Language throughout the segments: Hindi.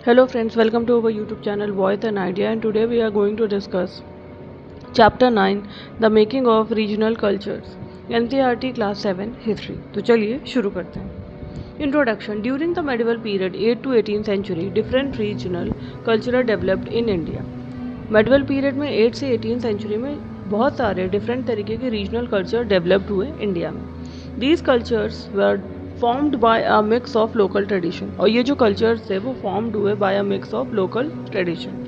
Hello friends, welcome to our YouTube channel Voice and Idea, and today we are going to discuss Chapter 9 The Making of Regional Cultures NCERT Class 7 History। तो चलिए शुरू करते हैं। Introduction। During the medieval period 8th to 18th century, different regional culture developed in India। medieval period में 8 से 18 century में बहुत सारे डिफरेंट तरीके के रीजनल कल्चर डेवलप्ड हुए इंडिया में। These cultures were formed by a mix of local tradition, और ये जो कल्चर्स थे वो फॉर्म्ड हुए by a mix of local tradition,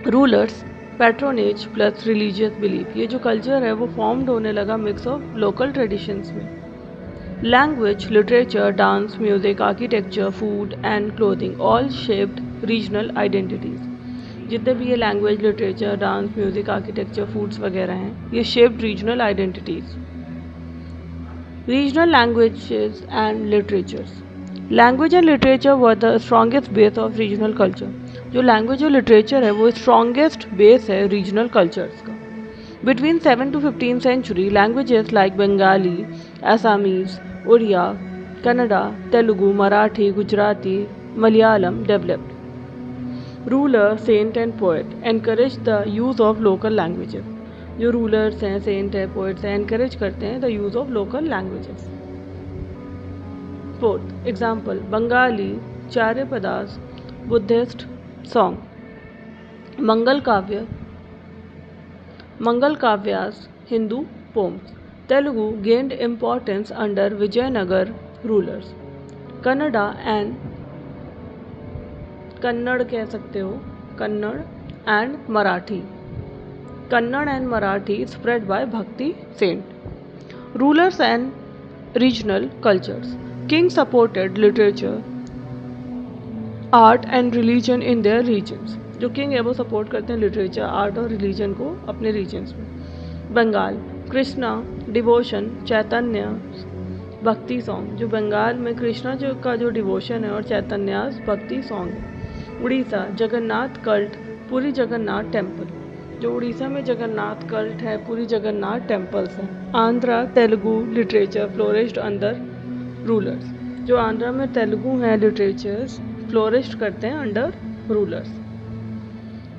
rulers, patronage plus religious belief. ये जो कल्चर है वो फॉर्म्ड होने लगा मिक्स ऑफ लोकल ट्रेडिशंस में। Language, literature, dance, music, architecture, food and clothing all shaped regional identities. जितने भी ये language, literature, dance, music, architecture, foods वगैरह हैं, ये shaped regional identities. Regional languages and literatures। Language and literature were the strongest base of regional culture। जो language और literature है वो strongest base है regional cultures का। Between 7th to 15th century, languages like Bengali, Assamese, Oriya, Kannada, Telugu, Marathi, Gujarati, Malayalam developed। Ruler, saint and poet encouraged the use of local languages। जो रूलर्स हैं, सेंट है, पोइट्स हैं, एनकरेज करते हैं the use of local languages. Fourth example, Bengali Charyapadas Buddhist song, Mangal Kavyas Hindu poems. Telugu gained importance under Vijayanagar rulers. Kannada कह सकते हो, Kannada and Marathi. Kannada and Marathi spread by Bhakti saint। Rulers and regional cultures। Kings supported literature, art and religion in their regions। जो किंग है वो सपोर्ट करते हैं लिटरेचर, आर्ट और रिलीजन को अपने रीजन्स में। बंगाल, कृष्णा डिवोशन, चैतन्य भक्ति सॉन्ग। जो बंगाल में कृष्णा जो का जो डिवोशन है और चैतन्यास भक्ति सॉन्ग है। Orissa, Jagannath cult, Puri Jagannath temple. जो उड़ीसा में जगन्नाथ कल्ट है, पूरी जगन्नाथ टेम्पल्स हैं। Andhra Telugu literature flourished under rulers. जो आंध्रा में तेलुगु हैं लिटरेचर्स फ्लोरिश्ड करते हैं under rulers.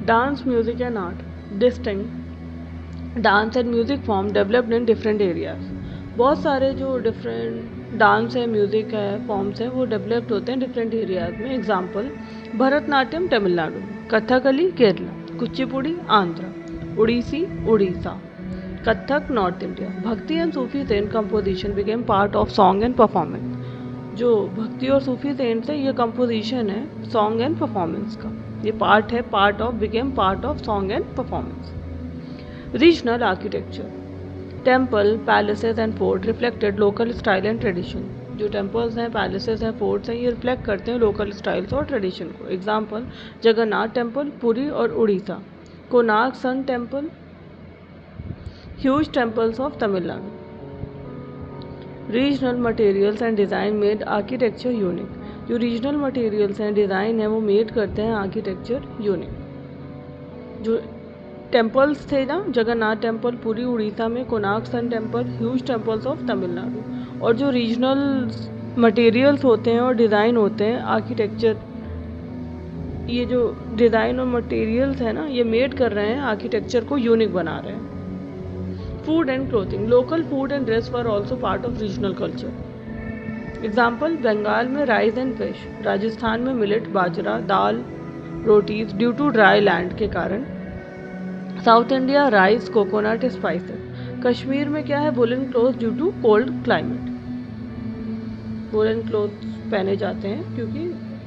Dance, music and art distinct dance and music form developed in different areas. बहुत सारे जो डिफरेंट डांस है, म्यूजिक है, फॉर्म्स हैं वो डेवलप्ड होते हैं डिफरेंट एरियाज में। Example, Bharatanatyam Tamil Nadu, Kathakali Kerala, Kuchipudi Andhra, Odissi Orissa, Kathak north India. Bhakti and Sufi saint composition became part of song and performance. जो भक्ति और सूफी सेंट है ये कंपोजिशन है सॉन्ग एंड परफॉर्मेंस का, ये पार्ट है, became part of song and performance. Regional architecture, temple, palaces and fort reflected local style and tradition. जो टेम्पल्स हैं, पैलेसेस हैं, फोर्ट्स हैं, ये रिफ्लेक्ट करते हैं लोकल स्टाइल्स और ट्रेडिशन को। एग्जाम्पल, जगन्नाथ टेम्पल पुरी और Orissa, Konark sun temple, huge temples of Tamil Nadu. Regional materials and design made architecture unique. जो रीजनल मटेरियल्स हैं, डिज़ाइन है, वो मेड करते हैं आर्किटेक्चर यूनिक। जो टेम्पल्स थे ना, जगन्नाथ टेम्पल पुरी उड़ीसा में, Konark sun temple, huge temples of Tamil Nadu. और जो रीजनल मटेरियल्स होते हैं और डिज़ाइन होते हैं आर्किटेक्चर, ये जो डिज़ाइन और मटेरियल्स हैं ना, ये मेड कर रहे हैं आर्किटेक्चर को यूनिक बना रहे हैं। Food and clothing, local food and dress were also part of regional culture. Example, Bengal में राइस एंड फिश, राजस्थान में millet bajra, dal, rotis due to dry land के कारण। South India rice, coconut, spices. Kashmir में क्या है, woollen cloth due to cold climate. Woollen cloth पहने जाते हैं क्योंकि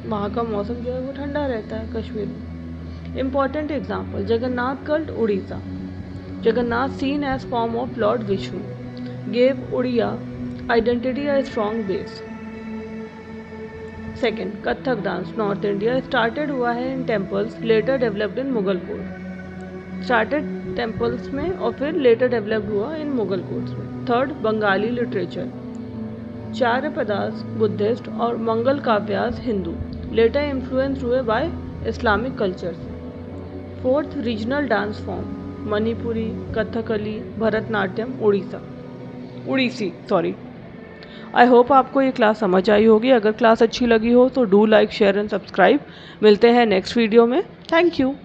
वहाँ का मौसम जो है वो ठंडा रहता है कश्मीर में। Important example, Jagannath cult Orissa, Jagannath seen as form of lord Vishnu, gave Odia identity a strong base. Second, Kathak dance north India, started हुआ है in temples, later developed in Mughal court. Started temples में और फिर लेटर डेवलप्ड हुआ इन मुगल कोर्ट्स में। Third, Bengali literature, Charyapadas Buddhist और मंगल काव्यास हिंदू, लेटर इन्फ्लुएंस्ड हुए by Islamic culture. Fourth, regional dance form, Manipuri, Kathakali, Bharatanatyam, Odissi. I hope आपको ये क्लास समझ आई होगी। अगर क्लास अच्छी लगी हो तो do like share and subscribe. मिलते हैं नेक्स्ट वीडियो में। Thank you.